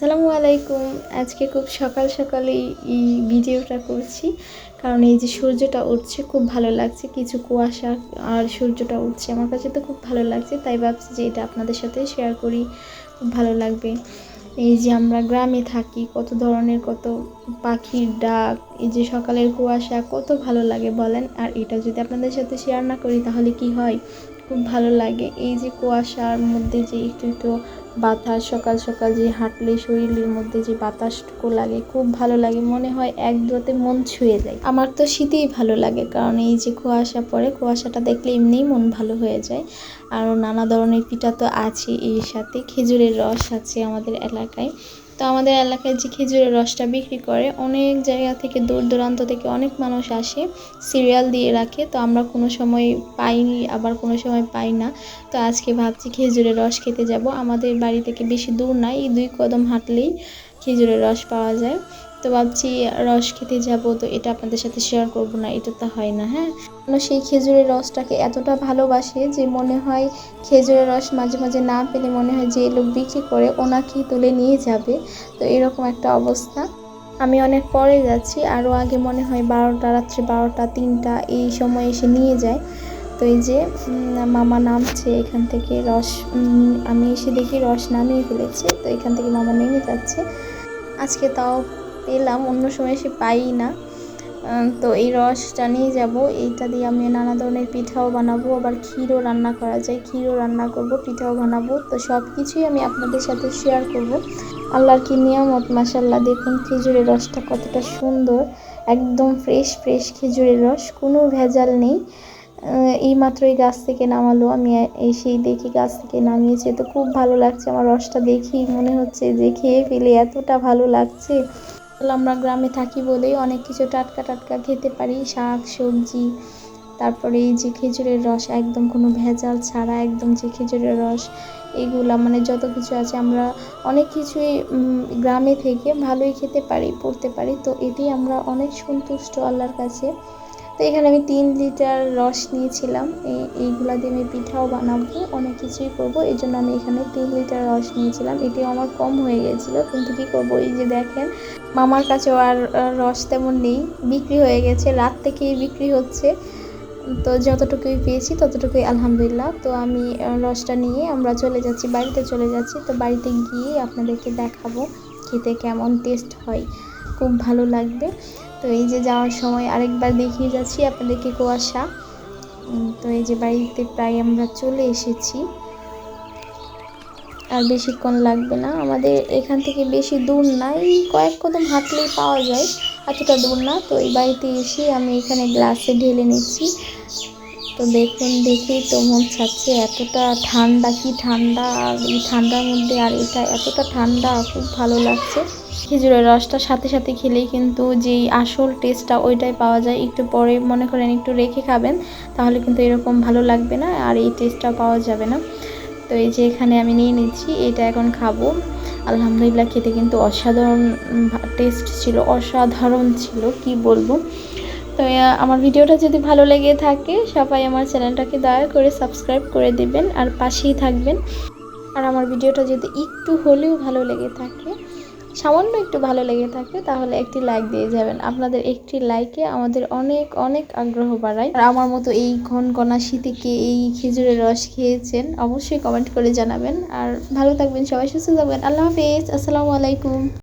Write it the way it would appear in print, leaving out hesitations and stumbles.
আসসালামু আলাইকুম। আজকে খুব সকাল সকালেই এই ভিডিওটা করছি, কারণ এই যে সূর্যটা উঠছে খুব ভালো লাগছে। কিছু কুয়াশা আর সূর্যটা উঠছে, আমার কাছে তো খুব ভালো লাগছে, তাই ভাবছি যে এটা আপনাদের সাথে শেয়ার করি, খুব ভালো লাগবে। এই যে আমরা গ্রামে থাকি, কত ধরনের কত পাখির ডাক, এই যে সকালের কুয়াশা কত ভালো লাগে বলেন। আর এটা যদি আপনাদের সাথে শেয়ার না করি তাহলে কি হয়, খুব ভালো লাগে। এই যে কুয়াশার মধ্যে যে একটু একটু বাতাস, সকাল সকাল যে হাঁটলে শরীরের মধ্যে যে বাতাসটুকু লাগে খুব ভালো লাগে, মনে হয় এক দোয়াতে মন ছুঁয়ে যায়। আমার তো শীতেই ভালো লাগে, কারণ এই যে কুয়াশা পড়ে, কুয়াশাটা দেখলে এমনিই মন ভালো হয়ে যায়। আরও নানা ধরনের পিঠা তো আছে, এর সাথে খেজুরের রস আছে আমাদের এলাকায়। তো আমাদের এলাকায় যে খেজুরের রসটা বিক্রি করে, অনেক জায়গা থেকে দূর দূরান্ত থেকে অনেক মানুষ আসে, সিরিয়াল দিয়ে রাখে। তো আমরা কোনো সময় পাইনি, আবার কোনো সময় পাই না। তো আজকে ভাবছি খেজুরের রস খেতে যাব। আমাদের বাড়ি থেকে বেশি দূর নাই, এই 2 কদম হাঁটলেই খেজুরের রস পাওয়া যায়। তো ভাবছি রস খেতে যাব, তো এটা আপনাদের সাথে শেয়ার করব না, এটা তো হয় না। হ্যাঁ, সেই খেজুরের রসটাকে এতটা ভালোবাসে যে মনে হয় খেজুরের রস মাঝে মাঝে না পেলে মনে হয় যে লোক বিক্রি করে ওনাকেই তুলে নিয়ে যাবে। তো এরকম একটা অবস্থা। আমি অনেক পরে যাচ্ছি, আরও আগে মনে হয় 12টা, রাত্রে 12টা 3টা এই সময় এসে নিয়ে যায়। তো এই যে মামা নামছে এখান থেকে, রস আমি এসে দেখি রস নামিয়ে ফেলেছে। তো এখান থেকে মামা নেমে যাচ্ছে। আজকে তাও পেলাম, অন্য সময় এসে পাই না। তো এই রসটা নিয়ে যাব, এইটা দিয়ে আমি নানা ধরনের পিঠাও বানাবো, আবার ক্ষীরও রান্না করা যায়, ক্ষীরও রান্না করব, পিঠাও বানাবো। তো সব কিছুই আমি আপনাদের সাথে শেয়ার করব। আল্লাহর কি নিয়ামত, মাশাআল্লাহ। দেখুন খেজুরের রসটা কতটা সুন্দর, একদম ফ্রেশ ফ্রেশ খেজুরের রস, কোনো ভেজাল নেই। এই মাত্রই গাছ থেকে নামালো, আমি এসেই দেখি গাছ থেকে নামিয়েছে। তো খুব ভালো লাগছে, আমার রসটা দেখি মনে হচ্ছে যে খেয়ে ফেলে, এতটা ভালো লাগছে। আমরা গ্রামে থাকি বলেই অনেক কিছু টাটকা টাটকা খেতে পারি, শাক সবজি। তারপরে এই যে খেজুরের রস, একদম কোনো ভেজাল ছাড়া, একদম যে খেজুরের রস, এগুলা মানে যত কিছু আছে আমরা অনেক কিছুই গ্রামে থেকে ভালোই খেতে পারি, পড়তে পারি। তো এটি আমরা অনেক সন্তুষ্ট আল্লাহর কাছে। তো এখানে আমি 3 লিটার রস নিয়েছিলাম, এইগুলা দিয়ে আমি পিঠাও বানাবো, অনেক কিছুই করবো। এই জন্য আমি এখানে 3 লিটার রস নিয়েছিলাম। এটিও আমার কম হয়ে গেছিলো, কিন্তু কি করবো, এই যে দেখেন মামার কাছেও আর রস তেমন নেই, বিক্রি হয়ে গেছে, রাত থেকেই বিক্রি হচ্ছে। তো যতটুকুই পেয়েছি ততটুকুই আলহামদুলিল্লাহ। তো আমি রসটা নিয়ে আমরা চলে যাচ্ছি, বাড়িতে চলে যাচ্ছি। তো বাড়িতে গিয়ে আপনাদেরকে দেখাবো খেতে কেমন টেস্ট হয়, খুব ভালো লাগবে। তো এই যে যাওয়ার সময় আরেকবার দেখিয়ে যাচ্ছি আপনাদেরকে কুয়াশা। তো এই যে বাড়িতে প্রায় আমরা চলে এসেছি, আর বেশিক্ষণ লাগবে না। আমাদের এখান থেকে বেশি দূর না, এই কয়েক কদম হাঁটলেই পাওয়া যায়, এতটা দূর না। তো এই বাড়িতে এসে আমি এখানে গ্লাসে ঢেলে নিচ্ছি। তো দেখুন, দেখেই তো মন চাচ্ছে, এতটা ঠান্ডা, কি ঠান্ডা। আর এই ঠান্ডার মধ্যে আর এটা এতটা ঠান্ডা, খুব ভালো লাগছে। খেজুরের রসটা সাথে সাথে খেলেই কিন্তু যেই আসল টেস্টটা ওইটাই পাওয়া যায়। একটু পরে মনে করেন একটু রেখে খাবেন, তাহলে কিন্তু এরকম ভালো লাগবে না, আর এই টেস্টটা পাওয়া যাবে না। তো এই যে এখানে আমি নিয়ে নিচ্ছি, এটা এখন খাবো। আলহামদুলিল্লাহ, খেতে কিন্তু অসাধারণ টেস্ট ছিল, অসাধারণ ছিল, কি বলবো। তো আমার ভিডিওটা যদি ভালো লেগে থাকে, সবাই আমার চ্যানেলটাকে দয়া করে সাবস্ক্রাইব করে দিবেন আর পাশেই থাকবেন। আর আমার ভিডিওটা যদি একটু হলেও ভালো লেগে থাকে, সামান্য একটু ভালো লেগে থাকে, তাহলে একটি লাইক দিয়ে যাবেন। আপনাদের একটি লাইকে আমাদের অনেক অনেক আগ্রহ বাড়ায়। আর আমার মতো এই ঘনঘনা শীতে কে এই খেজুরের রস খেয়েছেন অবশ্যই কমেন্ট করে জানাবেন। আর ভালো থাকবেন সবাই, সুস্থ থাকবেন। আল্লাহ হাফেজ, আসসালামু আলাইকুম।